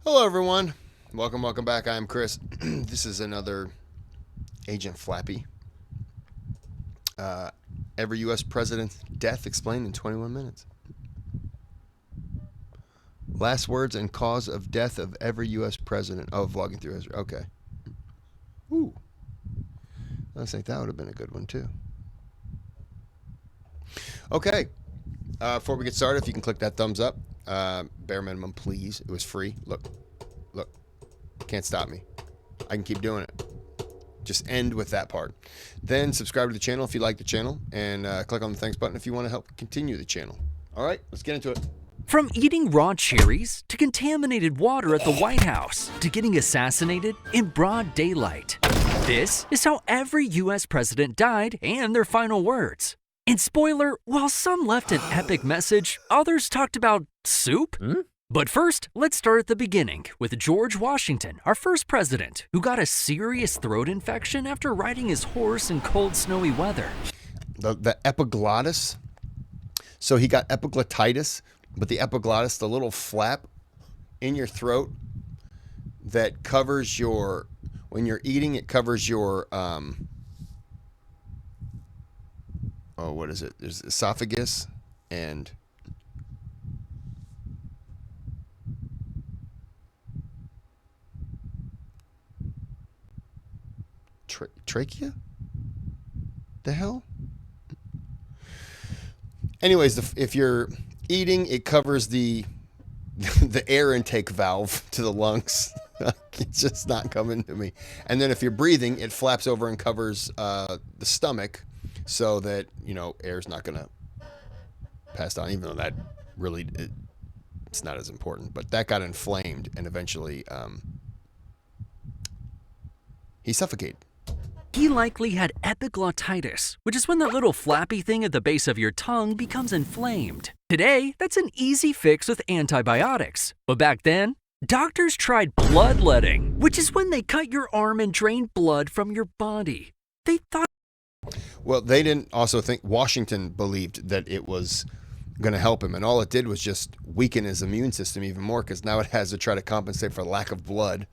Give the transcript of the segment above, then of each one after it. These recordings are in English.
Hello, everyone. Welcome back. I'm Kris. This is another Agent Flappy. Uh, every U.S. president's death explained in 21 minutes. Last words and cause of death of every U.S. president. Oh, vlogging through history. Okay. Ooh. I think that would have been a good one, too. Okay. Before we get started, if you can click that thumbs up, bare minimum, please. It was free. Look. Can't stop me. I can keep doing it. Just end with that part. Then subscribe to the channel if you like the channel, and click on the thanks button if you want to help continue the channel. All right, let's get into it. From eating raw cherries to contaminated water at the White House to getting assassinated in broad daylight. This is how every U.S. president died and their final words. And spoiler, while some left an epic message, others talked about soup. But first, let's start at the beginning with George Washington, our first president, who got a serious throat infection after riding his horse in cold, snowy weather. The epiglottis. So he got epiglottitis, but the epiglottis, the little flap in your throat that covers your, when you're eating, it covers your, what is it? There's esophagus and trachea? The hell? Anyways, if you're eating, it covers the the air intake valve to the lungs. It's just not coming to me. And then if you're breathing, it flaps over and covers the stomach so that, air's not going to pass down, even though that really, it's not as important. But that got inflamed, and eventually he suffocated. He likely had epiglottitis, which is when that little flappy thing at the base of your tongue becomes inflamed. Today, that's an easy fix with antibiotics. But back then, doctors tried bloodletting, which is when they cut your arm and drain blood from your body. They thought... Well, they didn't also think, Washington believed that it was going to help him, and all it did was just weaken his immune system even more, because now it has to try to compensate for lack of blood,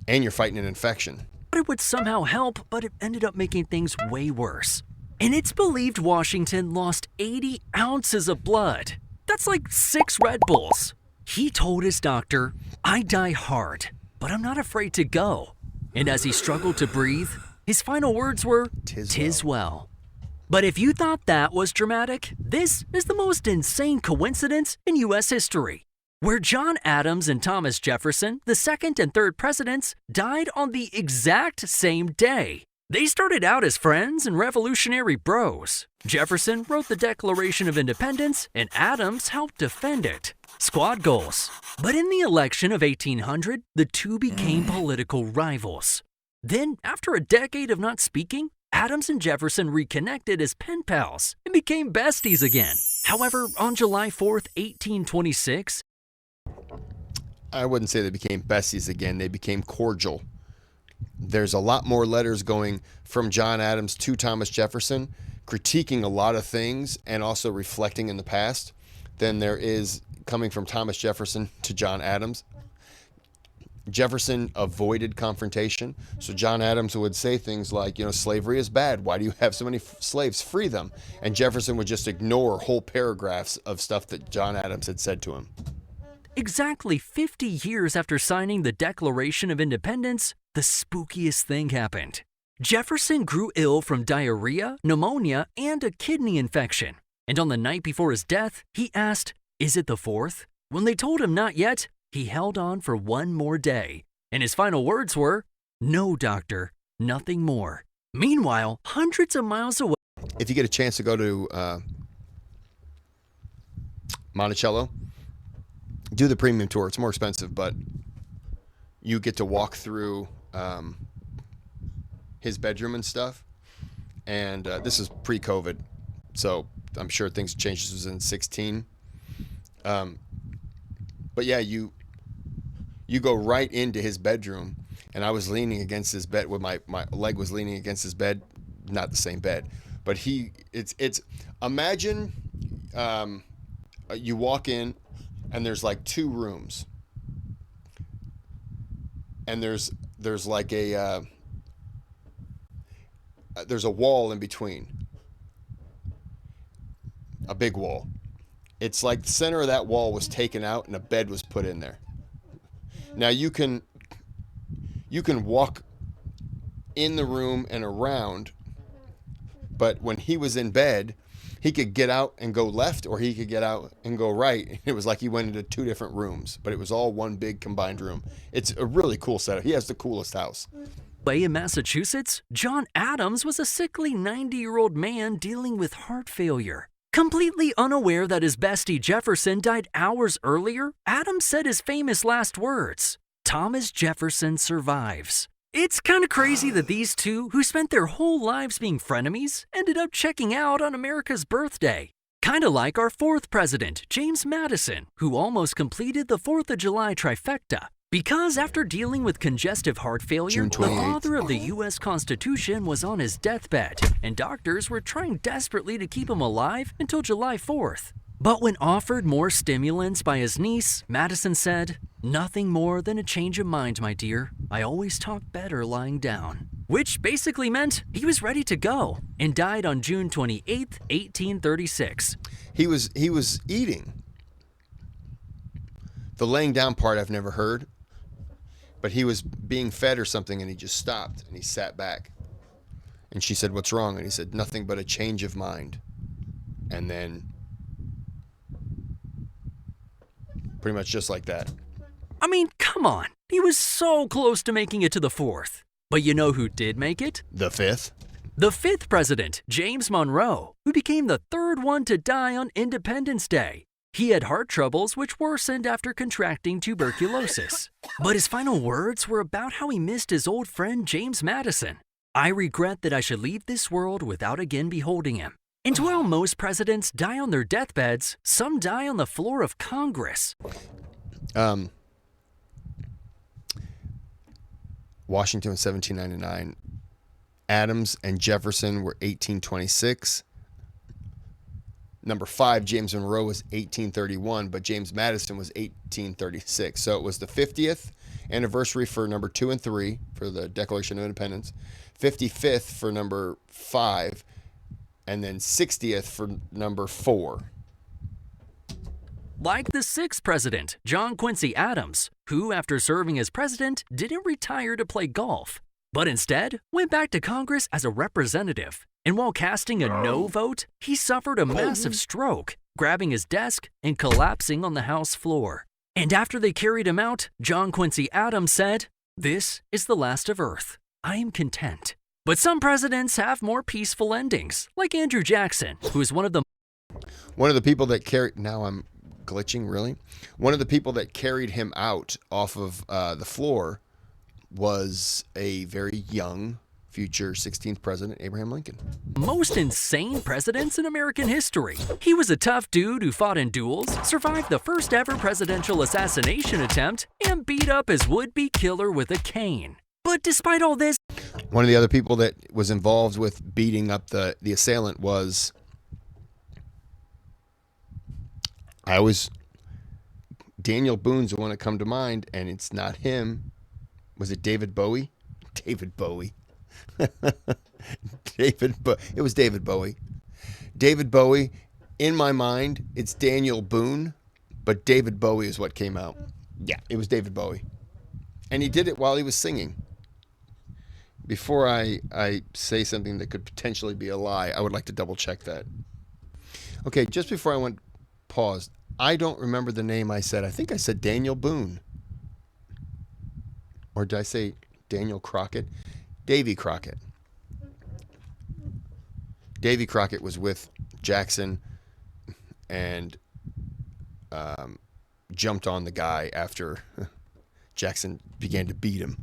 and you're fighting an infection. It would somehow help, but it ended up making things way worse. And it's believed Washington lost 80 ounces of blood. That's like 6 Red Bulls. He told his doctor, "I die hard, but I'm not afraid to go." And as he struggled to breathe, his final words were, "'Tis well." But if you thought that was dramatic, this is the most insane coincidence in U.S. history, where John Adams and Thomas Jefferson, the second and third presidents, died on the exact same day. They started out as friends and revolutionary bros. Jefferson wrote the Declaration of Independence, and Adams helped defend it. Squad goals. But in the election of 1800, the two became political rivals. Then, after a decade of not speaking, Adams and Jefferson reconnected as pen pals and became besties again. However, on July 4th, 1826, I wouldn't say they became besties again. They became cordial. There's a lot more letters going from John Adams to Thomas Jefferson, critiquing a lot of things and also reflecting in the past, than there is coming from Thomas Jefferson to John Adams. Jefferson avoided confrontation. So John Adams would say things like, slavery is bad. Why do you have so many slaves? Free them. And Jefferson would just ignore whole paragraphs of stuff that John Adams had said to him. Exactly 50 years after signing the Declaration of Independence, the spookiest thing happened. Jefferson grew ill from diarrhea, pneumonia, and a kidney infection. And on the night before his death, he asked, "Is it the 4th?" When they told him not yet, he held on for one more day. And his final words were, "No, doctor, nothing more." Meanwhile, hundreds of miles away... If you get a chance to go to Monticello, do the premium tour. It's more expensive, but you get to walk through his bedroom and stuff. And this is pre-COVID, so I'm sure things changed. This was in 16. But yeah, you go right into his bedroom, and I was leaning against his bed with my leg was leaning against his bed, not the same bed, but it's imagine you walk in and there's like 2 rooms. and there's like there's a wall in between, a big wall. It's like the center of that wall was taken out and a bed was put in there. Now you can walk in the room and around, but when he was in bed, he could get out and go left, or he could get out and go right. It was like he went into two different rooms, but it was all one big combined room. It's a really cool setup. He has the coolest house. In Massachusetts, John Adams was a sickly 90-year-old man dealing with heart failure. Completely unaware that his bestie Jefferson died hours earlier, Adams said his famous last words, "Thomas Jefferson survives." It's kind of crazy that these two, who spent their whole lives being frenemies, ended up checking out on America's birthday. Kind of like our fourth president, James Madison, who almost completed the 4th of July trifecta. Because after dealing with congestive heart failure, the father of the U.S. Constitution was on his deathbed, and doctors were trying desperately to keep him alive until July 4th. But when offered more stimulants by his niece, Madison said, "Nothing more than a change of mind, my dear. I always talk better lying down." Which basically meant he was ready to go, and died on June 28, 1836. He was eating. The laying down part I've never heard, but he was being fed or something, and he just stopped and he sat back. And she said, "What's wrong?" And he said, "Nothing but a change of mind." And then pretty much just like that. I mean, come on. He was so close to making it to the 4th. But you know who did make it? The 5th? The 5th president, James Monroe, who became the 3rd one to die on Independence Day. He had heart troubles which worsened after contracting tuberculosis. But his final words were about how he missed his old friend James Madison. "I regret that I should leave this world without again beholding him." And while most presidents die on their deathbeds, some die on the floor of Congress. Washington was 1799. Adams and Jefferson were 1826. Number 5, James Monroe, was 1831, but James Madison was 1836. So it was the 50th anniversary for number 2 and 3 for the Declaration of Independence, 55th for number 5, and then 60th for number 4. Like the 6th president, John Quincy Adams, who, after serving as president, didn't retire to play golf, but instead went back to Congress as a representative. And while casting a no vote, he suffered a massive stroke, grabbing his desk and collapsing on the House floor. And after they carried him out, John Quincy Adams said, "This is the last of Earth. I am content." But some presidents have more peaceful endings, like Andrew Jackson, who is one of the people that carried... Now I'm glitching, really? One of the people that carried him out off of the floor was a very young future 16th president, Abraham Lincoln. most insane presidents in American history. He was a tough dude who fought in duels, survived the first ever presidential assassination attempt, and beat up his would-be killer with a cane. But despite all this, one of the other people that was involved with beating up the assailant was... Daniel Boone's the one that come to mind, and it's not him. Was it David Bowie? David Bowie. It was David Bowie. David Bowie, in my mind, it's Daniel Boone, but David Bowie is what came out. Yeah, it was David Bowie. And he did it while he was singing. Before I say something that could potentially be a lie, I would like to double check that. Okay, just before I went paused, I don't remember the name I said. I think I said Daniel Boone. Or did I say Daniel Crockett? Davy Crockett. Davy Crockett was with Jackson and jumped on the guy after Jackson began to beat him.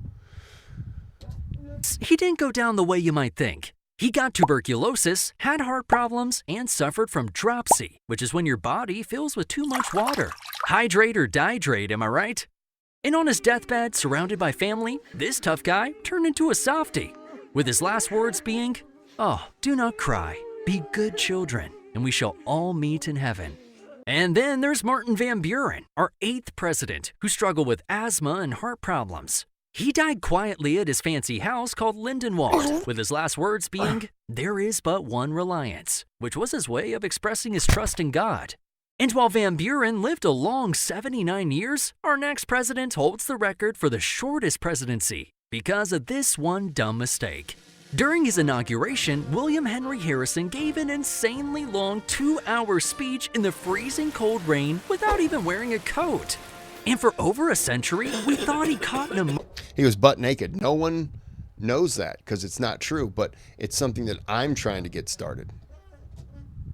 he didn't go down the way you might think. He got tuberculosis, had heart problems, and suffered from dropsy, which is when your body fills with too much water. Hydrate or dihydrate, am I right? And on his deathbed, surrounded by family, this tough guy turned into a softie, with his last words being, "Oh, do not cry, be good children, and we shall all meet in heaven." And then there's Martin Van Buren, our 8th president, who struggled with asthma and heart problems. He died quietly at his fancy house called Lindenwald, with his last words being, "There is but one reliance," which was his way of expressing his trust in God. And while Van Buren lived a long 79 years, our next president holds the record for the shortest presidency because of this one dumb mistake. During his inauguration, William Henry Harrison gave an insanely long 2-hour speech in the freezing cold rain without even wearing a coat. And for over a century, we thought he caught pneumonia. He was butt naked. No one knows that because it's not true, but it's something that I'm trying to get started.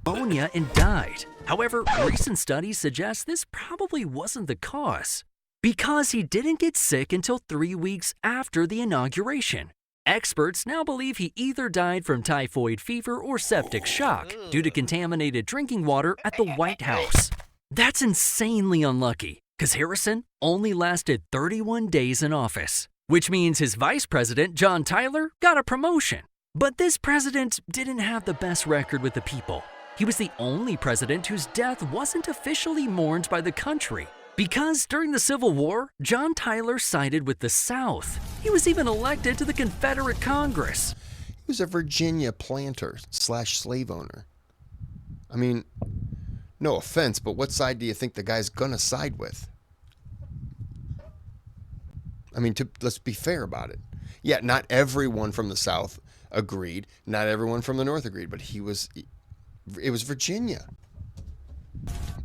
And died. However, recent studies suggest this probably wasn't the cause, because he didn't get sick until 3 weeks after the inauguration. Experts now believe he either died from typhoid fever or septic shock due to contaminated drinking water at the White House. That's insanely unlucky, because Harrison only lasted 31 days in office, which means his vice president, John Tyler, got a promotion. But this president didn't have the best record with the people. He was the only president whose death wasn't officially mourned by the country, because during the Civil War, John Tyler sided with the South. He was even elected to the Confederate Congress. He was a Virginia planter / slave owner. I mean, no offense, but what side do you think the guy's gonna side with? I mean, let's be fair about it. Yeah, not everyone from the South agreed. Not everyone from the North agreed, but it was Virginia.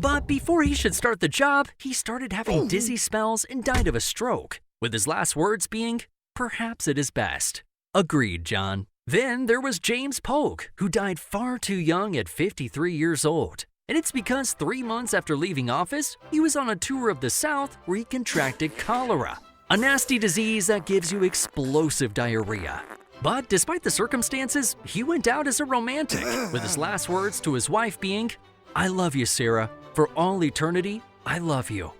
But before he should start the job, he started having dizzy spells and died of a stroke, with his last words being, "Perhaps it is best." Agreed, John. Then there was James Polk, who died far too young at 53 years old. And it's because 3 months after leaving office, he was on a tour of the South where he contracted cholera, a nasty disease that gives you explosive diarrhea. But despite the circumstances, he went out as a romantic, with his last words to his wife being, "I love you, Sarah. For all eternity, I love you."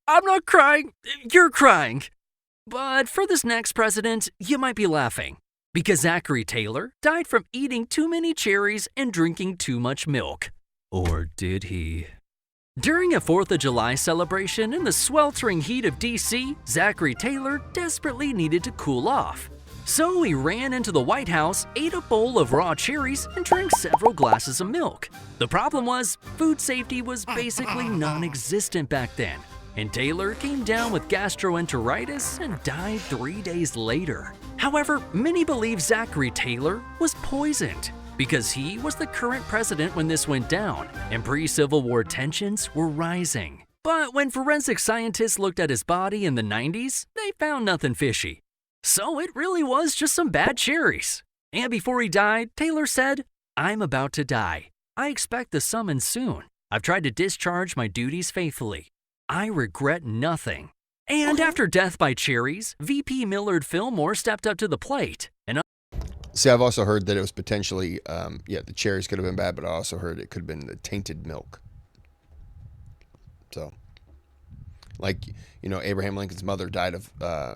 I'm not crying. You're crying. But for this next president, you might be laughing, because Zachary Taylor died from eating too many cherries and drinking too much milk. Or did he? During a 4th of July celebration in the sweltering heat of DC, Zachary Taylor desperately needed to cool off. So he ran into the White House, ate a bowl of raw cherries, and drank several glasses of milk. The problem was, food safety was basically non-existent back then, and Taylor came down with gastroenteritis and died 3 days later. However, many believe Zachary Taylor was poisoned, because he was the current president when this went down, and pre-Civil War tensions were rising. But when forensic scientists looked at his body in the 90s, they found nothing fishy. So it really was just some bad cherries. And before he died, Taylor said, "I'm about to die. I expect the summons soon. I've tried to discharge my duties faithfully. I regret nothing." And after death by cherries, VP Millard Fillmore stepped up to the plate. And See, I've also heard that it was potentially, the cherries could have been bad, but I also heard it could have been the tainted milk. So, like, Abraham Lincoln's mother died of,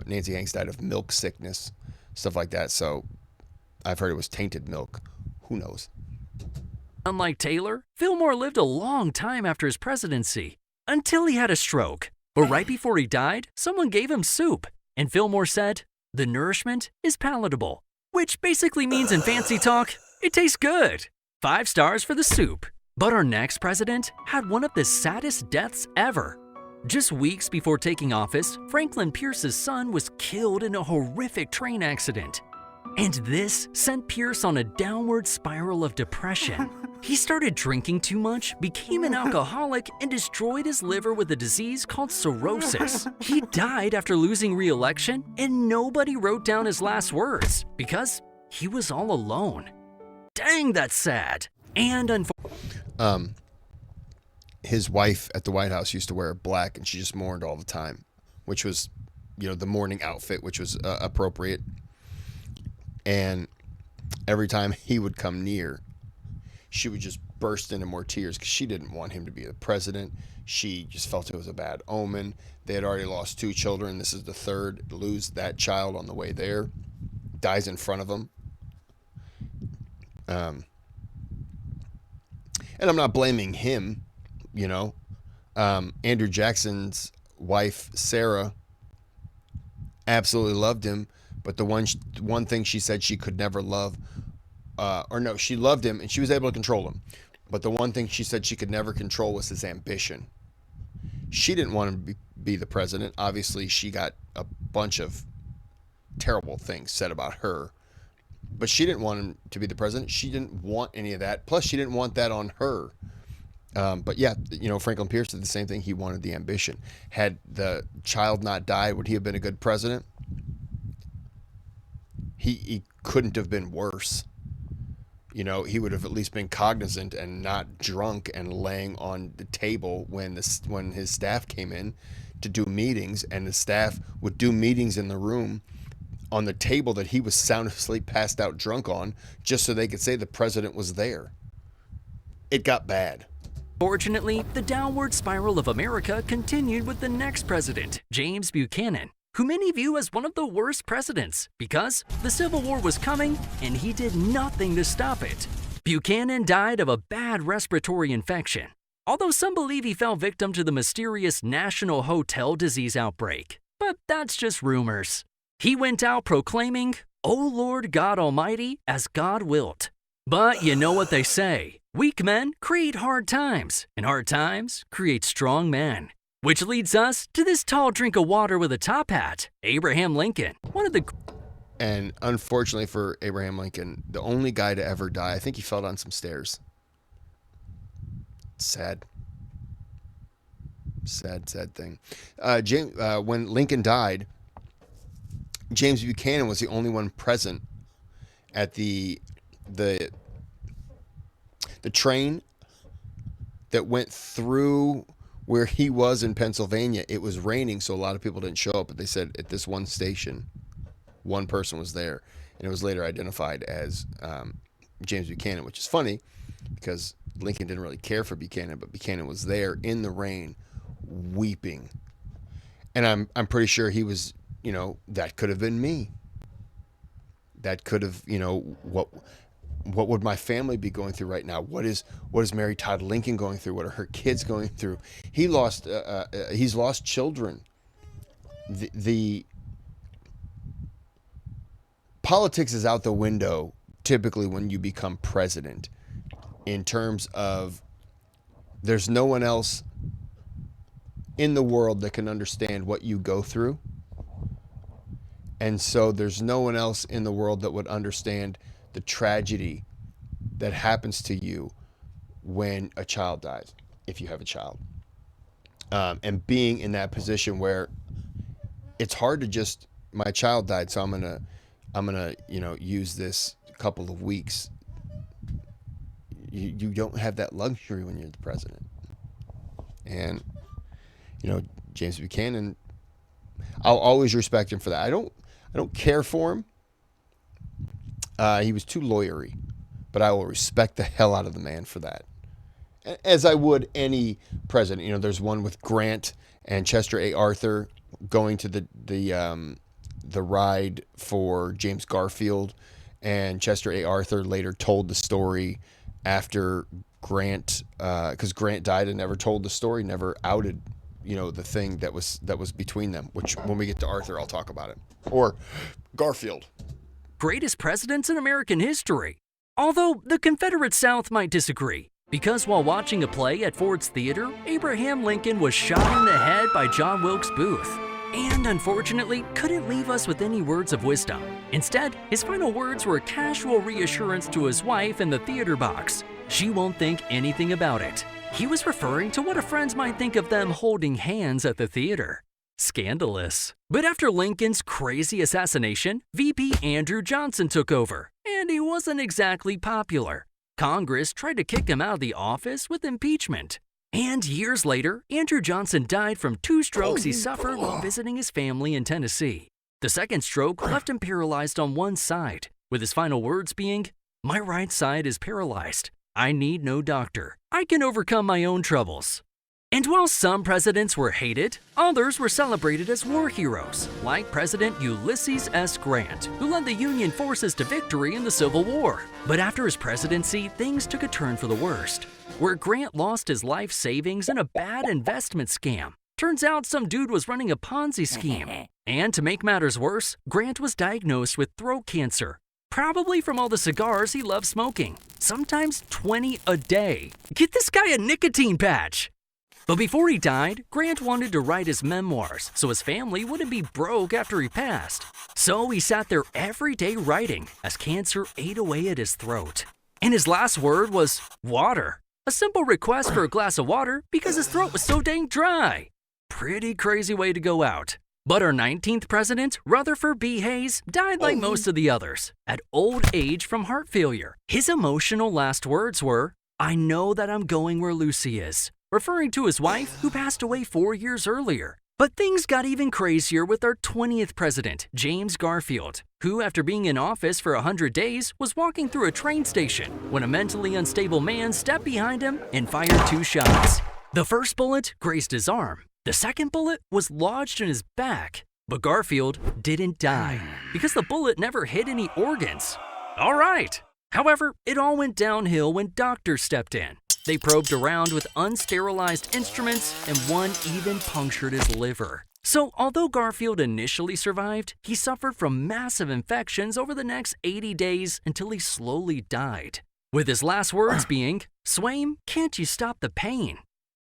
Nancy Hanks died of milk sickness, stuff like that. So I've heard it was tainted milk. Who knows? unlike Taylor, Fillmore lived a long time after his presidency, until he had a stroke. But right before he died, someone gave him soup, and Fillmore said, "The nourishment is palatable," which basically means in fancy talk, it tastes good. 5 stars for the soup. But our next president had one of the saddest deaths ever. Just weeks before taking office, Franklin Pierce's son was killed in a horrific train accident. And this sent Pierce on a downward spiral of depression. He started drinking too much, became an alcoholic, and destroyed his liver with a disease called cirrhosis. He died after losing re-election, and nobody wrote down his last words because he was all alone. Dang, that's sad. And his wife at the White House used to wear black, and she just mourned all the time, which was, the mourning outfit, which was appropriate. And every time he would come near, she would just burst into more tears because she didn't want him to be the president. She just felt it was a bad omen. They had already lost 2 children. This is the 3rd. Lose that child on the way there. Dies in front of him. And I'm not blaming him, Andrew Jackson's wife, Sarah, absolutely loved him, but the one thing she said she could never love, or no, she loved him and she was able to control him, but the one thing she said she could never control was his ambition. She didn't want him to be the president. Obviously, she got a bunch of terrible things said about her, but she didn't want him to be the president. She didn't want any of that. Plus, she didn't want that on her. But yeah, Franklin Pierce did the same thing. He wanted the ambition. Had the child not died, would he have been a good president? He couldn't have been worse. He would have at least been cognizant and not drunk and laying on the table when his staff came in to do meetings, and the staff would do meetings in the room on the table that he was sound asleep, passed out, drunk on, just so they could say the president was there. It got bad. Fortunately, the downward spiral of America continued with the next president, James Buchanan, who many view as one of the worst presidents because the Civil War was coming and he did nothing to stop it. Buchanan died of a bad respiratory infection, although some believe he fell victim to the mysterious National Hotel Disease outbreak. But that's just rumors. He went out proclaiming, "O Lord God Almighty, as God wilt." But you know what they say, weak men create hard times, and hard times create strong men. Which leads us to this tall drink of water with a top hat, Abraham Lincoln, one of the... And unfortunately for Abraham Lincoln, the only guy to ever die, I think he fell down some stairs. Sad thing. When Lincoln died, James Buchanan was the only one present at the train that went through where he was in Pennsylvania. It was raining, so a lot of people didn't show up, but they said at this one station, one person was there, and it was later identified as James Buchanan, which is funny because Lincoln didn't really care for Buchanan, but Buchanan was there in the rain weeping. And I'm pretty sure he was, that could have been me. That could have, what would my family be going through right now? What is Mary Todd Lincoln going through? What are her kids going through? He's lost children. The politics is out the window typically when you become president, in terms of there's no one else in the world that can understand what you go through. And so there's no one else in the world that would understand the tragedy that happens to you when a child dies, if you have a child. And being in that position where it's hard to just, my child died, so I'm gonna use this couple of weeks. You don't have that luxury when you're the president. And James Buchanan, I'll always respect him for that. I don't care for him. He was too lawyery, but I will respect the hell out of the man for that, as I would any president. There's one with Grant and Chester A. Arthur going to the ride for James Garfield, and Chester A. Arthur later told the story after Grant, because Grant died and never told the story, never outed the thing that was between them, which when we get to Arthur, I'll talk about it. Or Garfield. Greatest presidents in American history. Although the Confederate South might disagree, because while watching a play at Ford's Theater, Abraham Lincoln was shot in the head by John Wilkes Booth, and unfortunately couldn't leave us with any words of wisdom. Instead, his final words were a casual reassurance to his wife in the theater box. She won't think anything about it. He was referring to what a friends might think of them holding hands at the theater. Scandalous. But after Lincoln's crazy assassination, VP Andrew Johnson took over, and he wasn't exactly popular. Congress tried to kick him out of the office with impeachment. And years later, Andrew Johnson died from 2 strokes he suffered while visiting his family in Tennessee. The second stroke left him paralyzed on one side, with his final words being, "My right side is paralyzed. I need no doctor. I can overcome my own troubles." And while some presidents were hated, others were celebrated as war heroes, like President Ulysses S. Grant, who led the Union forces to victory in the Civil War. But after his presidency, things took a turn for the worst, where Grant lost his life savings in a bad investment scam. Turns out some dude was running a Ponzi scheme. And to make matters worse, Grant was diagnosed with throat cancer. Probably from all the cigars he loved smoking. Sometimes 20 a day. Get this guy a nicotine patch! But before he died, Grant wanted to write his memoirs so his family wouldn't be broke after he passed. So he sat there every day writing as cancer ate away at his throat. And his last word was water. A simple request for a glass of water because his throat was so dang dry. Pretty crazy way to go out. But our 19th president, Rutherford B. Hayes, died like most of the others, at old age from heart failure. His emotional last words were, "I know that I'm going where Lucy is," referring to his wife who passed away 4 years earlier. But things got even crazier with our 20th president, James Garfield, who after being in office for 100 days was walking through a train station when a mentally unstable man stepped behind him and fired 2 shots. The first bullet grazed his arm. The second bullet was lodged in his back. But Garfield didn't die because the bullet never hit any organs. All right. However, it all went downhill when doctors stepped in. They probed around with unsterilized instruments, and one even punctured his liver. So although Garfield initially survived, he suffered from massive infections over the next 80 days until he slowly died. With his last words being, "Swaim, can't you stop the pain?"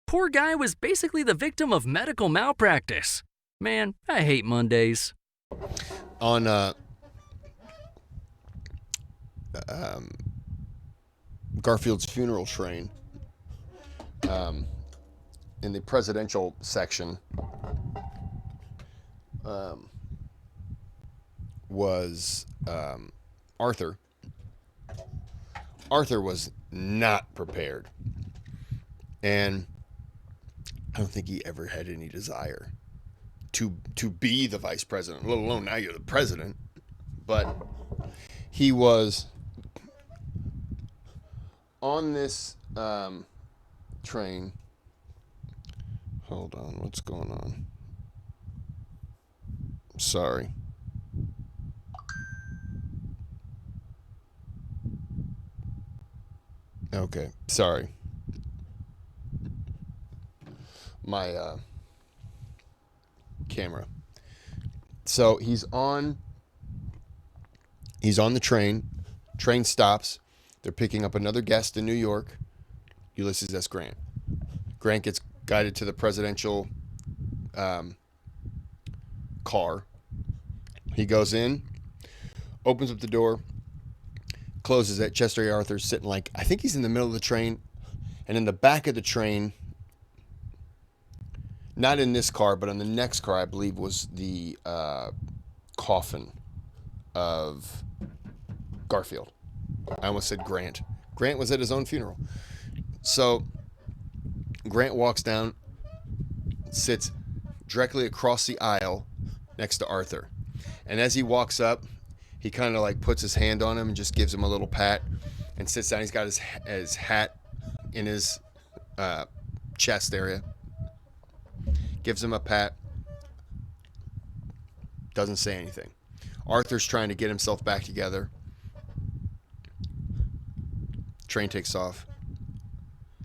Poor guy was basically the victim of medical malpractice. Man, I hate Mondays. On Garfield's funeral train, in the presidential section, was Arthur. Arthur was not prepared, and I don't think he ever had any desire to be the vice president, let alone now you're the president. But he was on this train. Hold on, what's going on? Sorry. Okay, sorry. My camera. So he's on the train. Train stops. They're picking up another guest in New York, Ulysses S. Grant. Grant gets guided to the presidential car. He goes in, opens up the door, closes it. Chester A. Arthur's sitting I think he's in the middle of the train, and in the back of the train, not in this car, but on the next car, I believe, was the coffin of Garfield. I almost said Grant. Grant was at his own funeral. So Grant walks down, sits directly across the aisle next to Arthur. And as he walks up, he kind of puts his hand on him and just gives him a little pat and sits down. He's got his hat in his chest area. Gives him a pat. Doesn't say anything. Arthur's trying to get himself back together. Train takes off.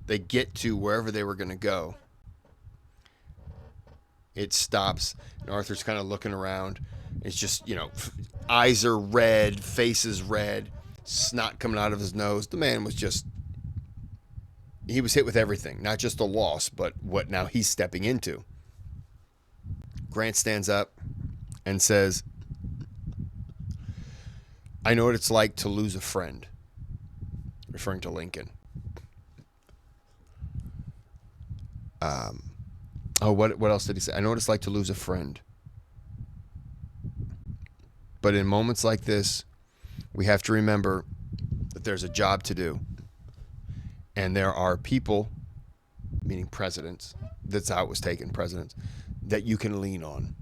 They get to wherever they were going to go. It stops, and Arthur's kind of looking around. It's just, eyes are red, face is red, snot coming out of his nose. The man was just, he was hit with everything, not just the loss, but what now he's stepping into. Grant stands up and says, "I know what it's like to lose a friend," referring to Lincoln. What else did he say? "I know what it's like to lose a friend. But in moments like this, we have to remember that there's a job to do. And there are people," meaning presidents, that's how it was taken, presidents, "that you can lean on."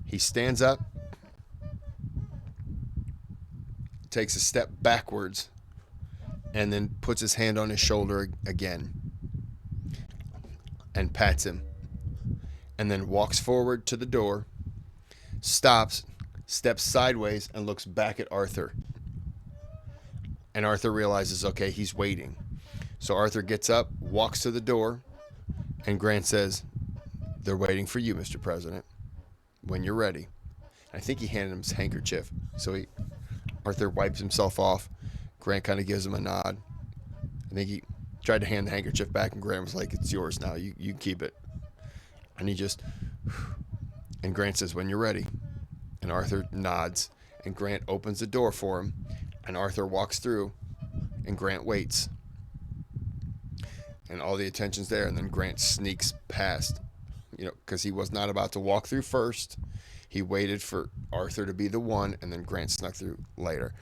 He stands up, takes a step backwards, and then puts his hand on his shoulder again and pats him, and then walks forward to the door, stops, steps sideways, and looks back at Arthur. And Arthur realizes, okay, he's waiting. So Arthur gets up, walks to the door, And Grant says, "They're waiting for you, Mr. President, when you're ready." I think he handed him his handkerchief. So Arthur wipes himself off. Grant kind of gives him a nod. I think he tried to hand the handkerchief back, and Grant was like, "It's yours now. You keep it." And and Grant says, "When you're ready." And Arthur nods, and Grant opens the door for him, and Arthur walks through, and Grant waits. And all the attention's there, and then Grant sneaks past, because he was not about to walk through first. He waited for Arthur to be the one, and then Grant snuck through later.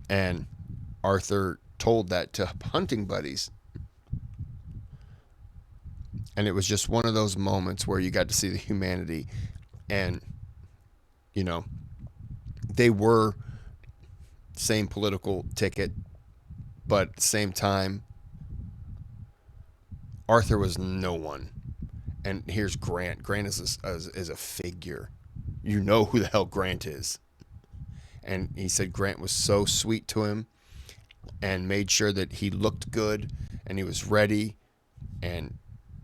And Arthur told that to hunting buddies. And it was just one of those moments where you got to see the humanity. And, they were same political ticket, but at the same time, Arthur was no one. And here's Grant. Grant is a figure. You know who the hell Grant is. And he said Grant was so sweet to him and made sure that he looked good and he was ready and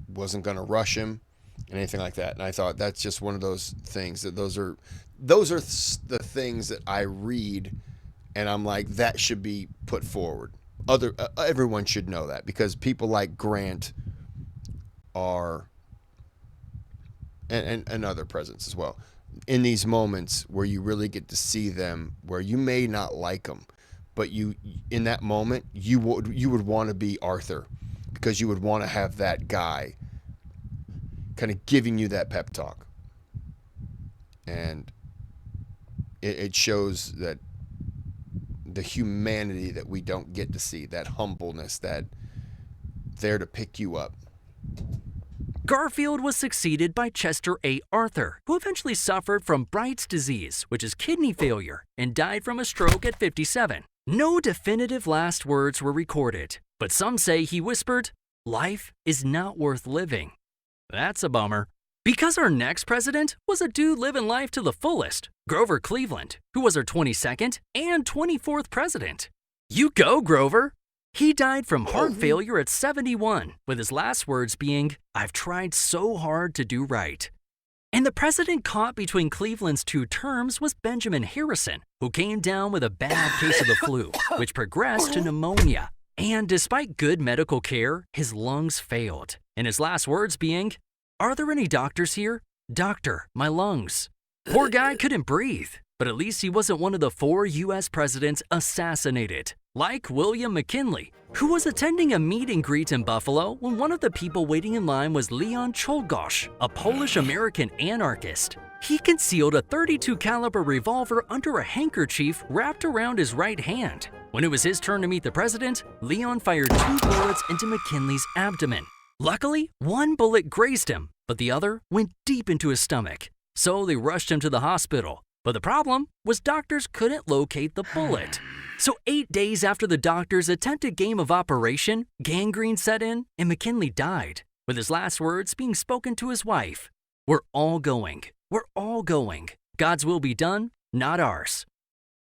wasn't going to rush him and anything like that. And I thought that's just one of those things that those are the things that I read and I'm like, that should be put forward. Everyone should know that, because people like Grant are, and other presidents as well, in these moments where you really get to see them, where you may not like them, but in that moment you would want to be Arthur, because you would want to have that guy kind of giving you that pep talk. And it shows that the humanity that we don't get to see, that humbleness, that there to pick you up. Garfield was succeeded by Chester A. Arthur, who eventually suffered from Bright's disease, which is kidney failure, and died from a stroke at 57. No definitive last words were recorded, but some say he whispered, "Life is not worth living." That's a bummer. Because our next president was a dude living life to the fullest, Grover Cleveland, who was our 22nd and 24th president. You go, Grover! He died from heart failure at 71, with his last words being, "I've tried so hard to do right." And the president caught between Cleveland's two terms was Benjamin Harrison, who came down with a bad case of the flu, which progressed to pneumonia. And despite good medical care, his lungs failed, and his last words being, "Are there any doctors here? Doctor, my lungs." Poor guy couldn't breathe, but at least he wasn't one of the 4 U.S. presidents assassinated, like William McKinley, who was attending a meet and greet in Buffalo when one of the people waiting in line was Leon Czolgosz, a Polish-American anarchist. He concealed a .32 caliber revolver under a handkerchief wrapped around his right hand. When it was his turn to meet the president, Leon fired 2 bullets into McKinley's abdomen. Luckily, one bullet grazed him, but the other went deep into his stomach. So they rushed him to the hospital. But the problem was doctors couldn't locate the bullet. So 8 days after the doctors' attempted game of operation, gangrene set in and McKinley died, with his last words being spoken to his wife. "We're all going. We're all going. God's will be done, not ours."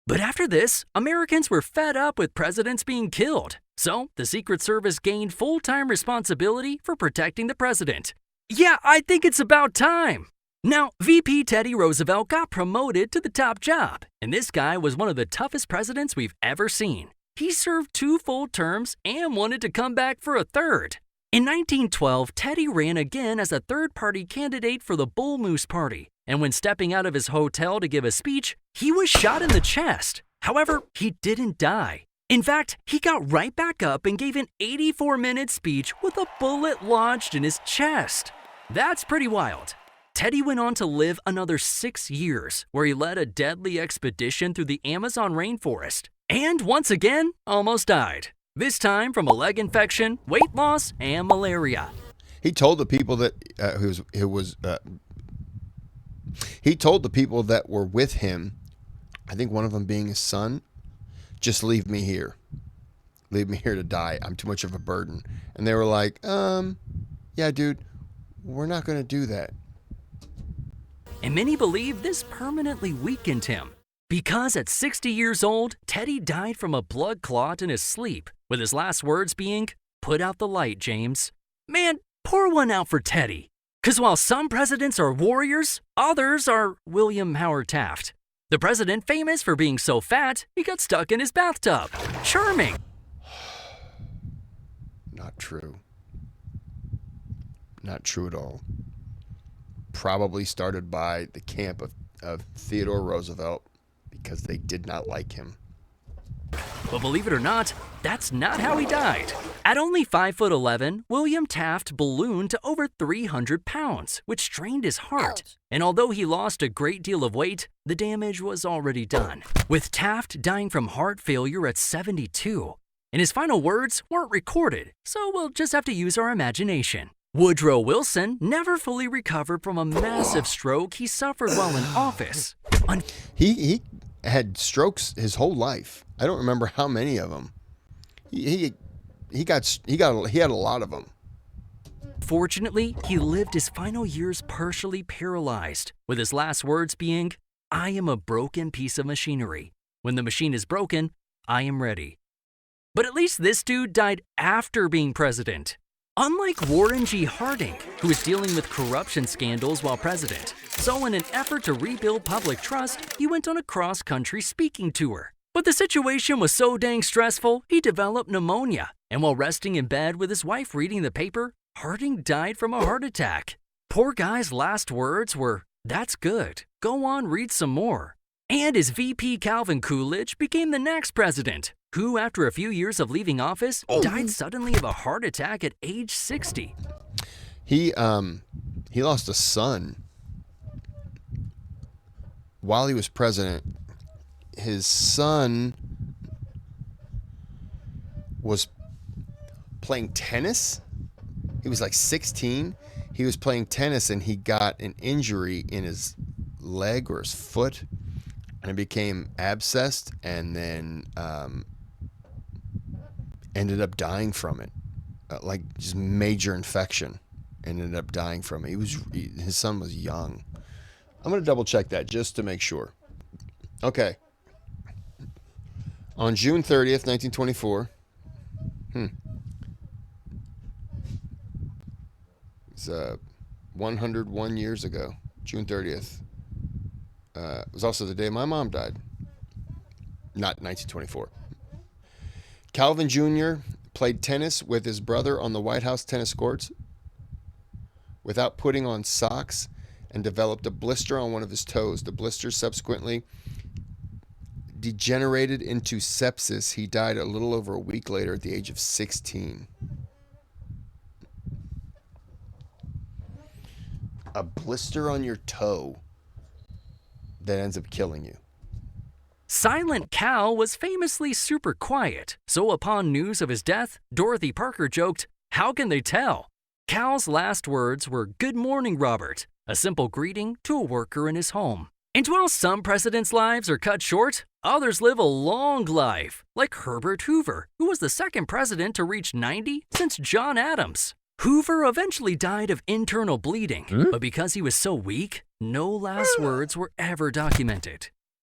But after this, Americans were fed up with presidents being killed. So the Secret Service gained full-time responsibility for protecting the president. Yeah, I think it's about time. Now, VP Teddy Roosevelt got promoted to the top job, and this guy was one of the toughest presidents we've ever seen. He served 2 full terms and wanted to come back for a third. In 1912, Teddy ran again as a third-party candidate for the Bull Moose Party, and when stepping out of his hotel to give a speech, he was shot in the chest. However, he didn't die. In fact, he got right back up and gave an 84-minute speech with a bullet lodged in his chest. That's pretty wild. Teddy went on to live another 6 years, where he led a deadly expedition through the Amazon rainforest, and once again, almost died. This time from a leg infection, weight loss, and malaria. He told the people that he told the people that were with him, I think one of them being his son, "Just leave me here. Leave me here to die. I'm too much of a burden." And they were like, yeah, dude, we're not going to do that. And many believe this permanently weakened him. Because at 60 years old, Teddy died from a blood clot in his sleep, with his last words being, "Put out the light, James." Man, Pour one out for Teddy. Because while some presidents are warriors, others are William Howard Taft. The president famous for being so fat, he got stuck in his bathtub. Charming. Not true. Not true at all. Probably started by the camp of Theodore Roosevelt because they did not like him. But believe it or not, that's not how he died. At only 5'11", William Taft ballooned to over 300 pounds, which strained his heart. And although he lost a great deal of weight, the damage was already done, with Taft dying from heart failure at 72. And his final words weren't recorded, so we'll just have to use our imagination. Woodrow Wilson never fully recovered from a massive stroke he suffered while in office. He had strokes his whole life. I don't remember how many of them. He had a lot of them. Fortunately, he lived his final years partially paralyzed, with his last words being, "I am a broken piece of machinery. When the machine is broken, I am ready." But at least this dude died after being president. Unlike Warren G. Harding, who was dealing with corruption scandals while president. So in an effort to rebuild public trust, he went on a cross-country speaking tour. But the situation was so dang stressful, he developed pneumonia. And while resting in bed with his wife reading the paper, Harding died from a heart attack. Poor guy's last words were, "That's good. Go on, read some more." And his VP Calvin Coolidge became the next president, who, after a few years of leaving office, died suddenly of a heart attack at age 60. He lost a son while he was president. His son was playing tennis. He was like 16. He was playing tennis and he got an injury in his leg or his foot, and it became abscessed, and then ended up dying from it, like just major infection. Ended up dying from it. His son was young. I'm gonna double check that just to make sure. Okay. On June 30th, 1924. It's 101 years ago. June 30th. It was also the day my mom died. Not 1924. Calvin Jr. played tennis with his brother on the White House tennis courts without putting on socks and developed a blister on one of his toes. The blister subsequently degenerated into sepsis. He died a little over a week later at the age of 16. A blister on your toe that ends up killing you. Silent Cal was famously super quiet, so upon news of his death, Dorothy Parker joked, "How can they tell?" Cal's last words were, "Good morning, Robert," a simple greeting to a worker in his home. And while some presidents' lives are cut short, others live a long life, like Herbert Hoover, who was the second president to reach 90 since John Adams. Hoover eventually died of internal bleeding, but because he was so weak, no last words were ever documented.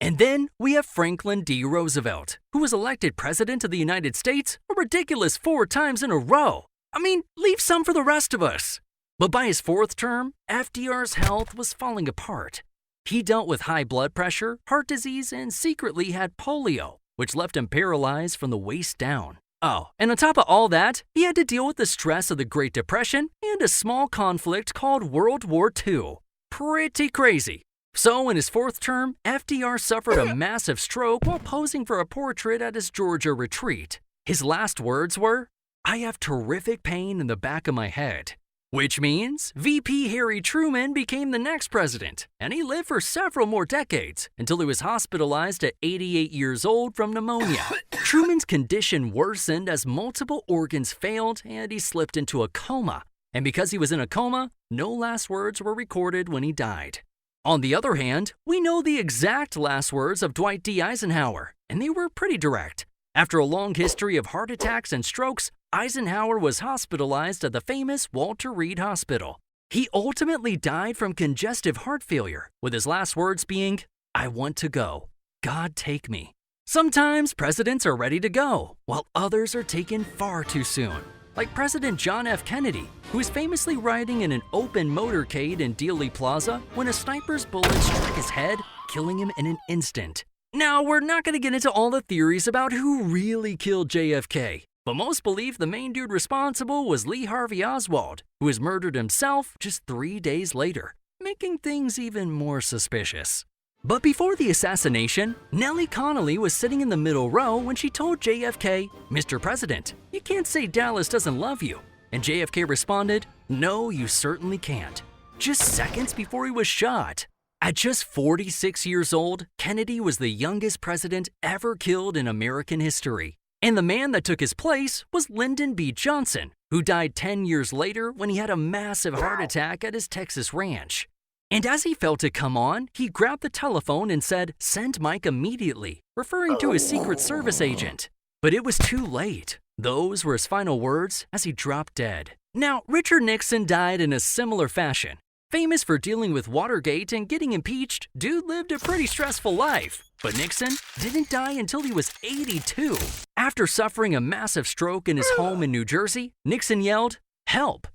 And then we have Franklin D. Roosevelt, who was elected President of the United States a ridiculous 4 times in a row. I mean, leave some for the rest of us. But by his 4th term, FDR's health was falling apart. He dealt with high blood pressure, heart disease, and secretly had polio, which left him paralyzed from the waist down. Oh, and on top of all that, he had to deal with the stress of the Great Depression and a small conflict called World War II. Pretty crazy. So in his 4th term, FDR suffered a massive stroke while posing for a portrait at his Georgia retreat. His last words were, "I have terrific pain in the back of my head." Which means VP Harry Truman became the next president, and he lived for several more decades until he was hospitalized at 88 years old from pneumonia. Truman's condition worsened as multiple organs failed and he slipped into a coma. And because he was in a coma, no last words were recorded when he died. On the other hand, we know the exact last words of Dwight D. Eisenhower, and they were pretty direct. After a long history of heart attacks and strokes, Eisenhower was hospitalized at the famous Walter Reed Hospital. He ultimately died from congestive heart failure, with his last words being, "I want to go. God take me." Sometimes presidents are ready to go, while others are taken far too soon. like President John F. Kennedy, who was famously riding in an open motorcade in Dealey Plaza when a sniper's bullet struck his head, killing him in an instant. Now, we're not going to get into all the theories about who really killed JFK, but most believe the main dude responsible was Lee Harvey Oswald, who was murdered himself just 3 days later, making things even more suspicious. But before the assassination, Nellie Connolly was sitting in the middle row when she told JFK, "Mr. President, you can't say Dallas doesn't love you." And JFK responded, "No, you certainly can't," just seconds before he was shot. At just 46 years old, Kennedy was the youngest president ever killed in American history. And the man that took his place was Lyndon B. Johnson, who died 10 years later when he had a massive heart attack at his Texas ranch. And as he felt it come on, he grabbed the telephone and said, "Send Mike immediately," referring to his Secret Service agent. But it was too late. Those were his final words as he dropped dead. Now, Richard Nixon died in a similar fashion. Famous for dealing with Watergate and getting impeached, dude lived a pretty stressful life. But Nixon didn't die until he was 82. After suffering a massive stroke in his home in New Jersey, Nixon yelled, "Help!"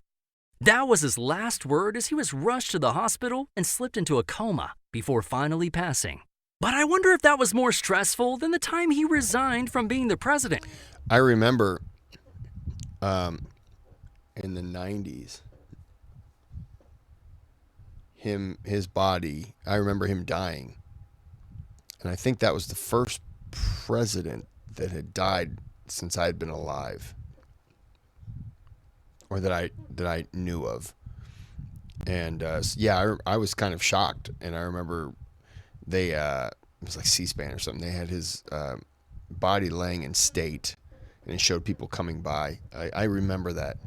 That was his last word as he was rushed to the hospital and slipped into a coma before finally passing. But I wonder if that was more stressful than the time he resigned from being the president. I remember in the 90s, his body, I remember him dying. And I think that was the first president that had died since I had been alive, or that I knew of. And yeah, I was kind of shocked. And I remember they it was like C-SPAN or something. They had his body laying in state, and it showed people coming by. I remember that.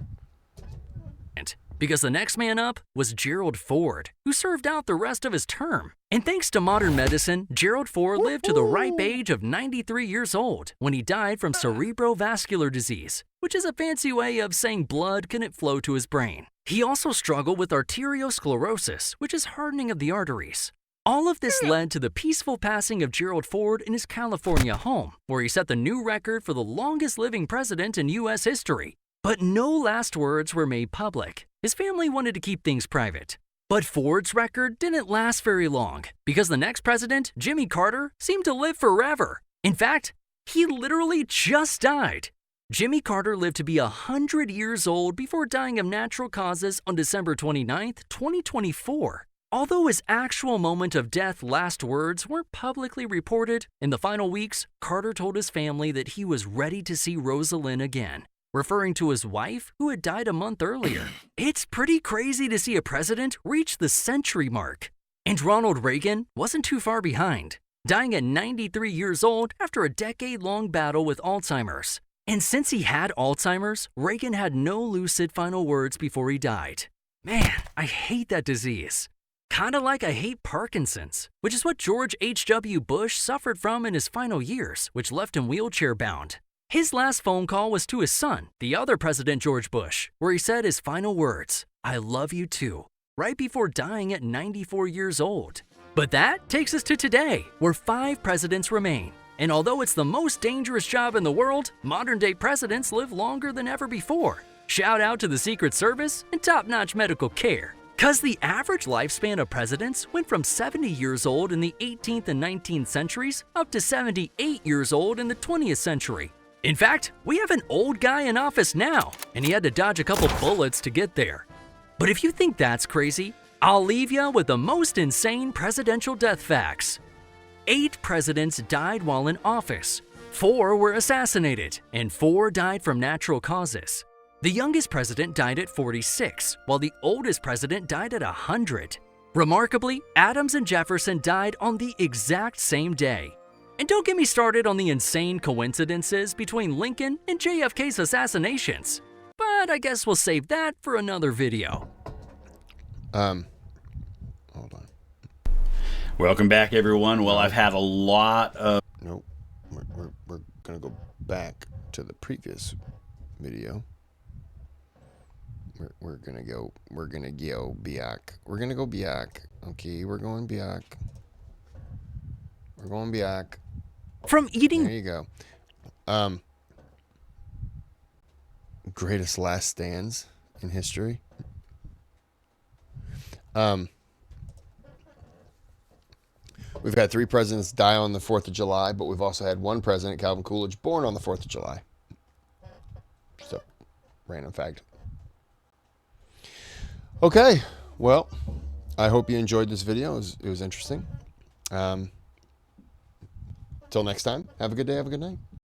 Because the next man up was Gerald Ford, who served out the rest of his term. And thanks to modern medicine, Gerald Ford lived to the ripe age of 93 years old when he died from cerebrovascular disease, which is a fancy way of saying blood couldn't flow to his brain. He also struggled with arteriosclerosis, which is hardening of the arteries. All of this led to the peaceful passing of Gerald Ford in his California home, where he set the new record for the longest living president in U.S. history. But no last words were made public. His family wanted to keep things private. But Ford's record didn't last very long, because the next president, Jimmy Carter, seemed to live forever. In fact, he literally just died. Jimmy Carter lived to be 100 years old before dying of natural causes on December 29th, 2024. Although his actual moment of death last words weren't publicly reported, in the final weeks, Carter told his family that he was ready to see Rosalind again, referring to his wife who had died a month earlier. It's pretty crazy to see a president reach the century mark. And Ronald Reagan wasn't too far behind, dying at 93 years old after a decade-long battle with Alzheimer's. And since he had Alzheimer's, Reagan had no lucid final words before he died. Man, I hate that disease. Kinda like I hate Parkinson's, which is what George H.W. Bush suffered from in his final years, which left him wheelchair-bound. His last phone call was to his son, the other President George Bush, where he said his final words, "I love you too," right before dying at 94 years old. But that takes us to today, where 5 presidents remain. And although it's the most dangerous job in the world, modern-day presidents live longer than ever before. Shout out to the Secret Service and top-notch medical care. Cause the average lifespan of presidents went from 70 years old in the 18th and 19th centuries up to 78 years old in the 20th century. In fact, we have an old guy in office now, and he had to dodge a couple bullets to get there. But if you think that's crazy, I'll leave you with the most insane presidential death facts. 8 presidents died while in office, 4 were assassinated, and 4 died from natural causes. The youngest president died at 46, while the oldest president died at 100. Remarkably, Adams and Jefferson died on the exact same day. And don't get me started on the insane coincidences between Lincoln and JFK's assassinations. But I guess we'll save that for another video. Hold on. Welcome back, everyone. Well, I've had a lot of... Nope. We're going to go back to the previous video. We're gonna go back. We're gonna go back. Okay, we're going back. We're going back. From eating... There you go. greatest last stands in history. We've had 3 presidents die on the 4th of July, but we've also had 1 president, Calvin Coolidge, born on the 4th of July. Just a random fact. Okay, well, I hope you enjoyed this video. It was interesting. Till next time, have a good day, have a good night.